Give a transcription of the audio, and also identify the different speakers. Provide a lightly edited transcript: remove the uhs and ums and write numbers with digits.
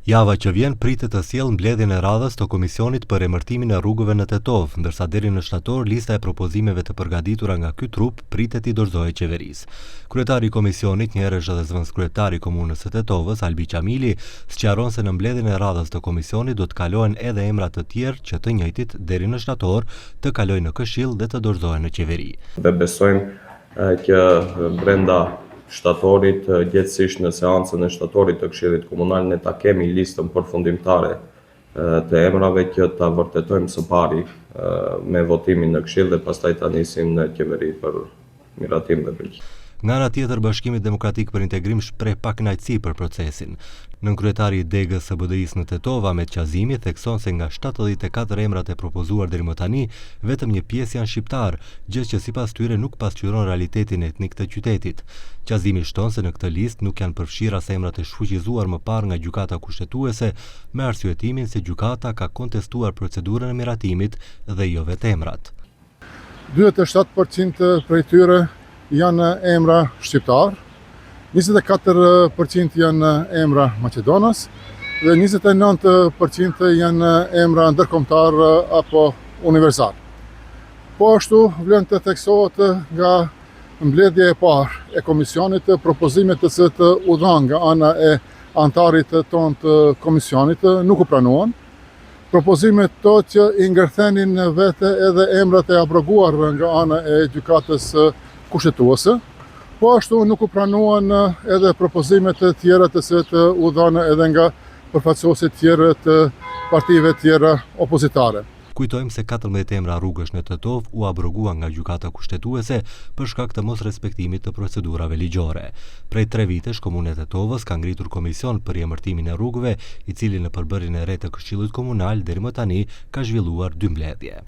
Speaker 1: Java që vjen pritet të sjellë mbledhjen e radhës të Komisionit për emërtimin e rrugëve në Tetov, ndërsa deri në shtator lista e propozimeve të përgatitura nga ky trup pritet i dorëzohet qeverisë. Kryetari i komisionit, njëherësh edhe zëvendës kryetari i komunës së Tetovës, Albi Qamili, sqaron se në mbledhjen e radhës të komisionit do të kalohen edhe emra të tjerë që të njëjtit deri në shtator të kalojnë në Këshill dhe të dorëzohen në qeveri.
Speaker 2: Dhe besojmë që brenda shtatorit, gjithsesi në seancën e shtatorit të Këshillit Komunal, ne ta kemi listën përfundimtare të emrave që ta vërtetojmë së pari me votimin në Këshill dhe pastaj ta nisim në qeveri për miratim dhe përgjigje.
Speaker 1: Nga ana tjetër, Bashkimi Demokratik për Integrim shpreh pakënaqësi për procesin. Nënkryetari i Degës së BDI-s në Tetov, Ahmet Qazimi, thekson se nga 74 emrat e propozuar deri më tani, vetëm një pjesë janë shqiptar, gjë që sipas tyre nuk pasqyron realitetin etnik të qytetit. Qazimi shton se në këtë listë nuk janë përfshirë as emrat e shfuqizuar më parë nga gjykata kushtetuese, me arsyetimin se gjykata ka kontestuar procedurën e miratimit dhe jo vetë emrat.
Speaker 3: 27% prej tyre janë emra shqiptar, 24% janë emra Maqedonas dhe 29% janë emra ndërkombëtar apo universal. Po ashtu vlen të theksohet nga mbledhja e parë e komisionit propozimet të cilët u dhanë nga ana e antarit tonë të komisionit nuk u pranuan. Propozimet to që i ngërthenin vete edhe emrat e abroguar nga ana e gjykatës kushtetuese, po ashtu nuk u pranuan edhe propozimet të tjera të cilat u dhanë edhe nga përfaqësuesit tjerë të partive tjera opozitare.
Speaker 1: Kujtojmë se 14 emra rrugësh në Tetov u abrogua nga gjykata kushtetuese për shkak të mosrespektimit të procedurave ligjore. Prej 3 vitesh, Komuna e Tetovës ka ngritur komision për emërtimin e rrugëve, i cili në përbërjen e re të Këshillit Komunal deri më tani ka zhvilluar 2 mbledhje.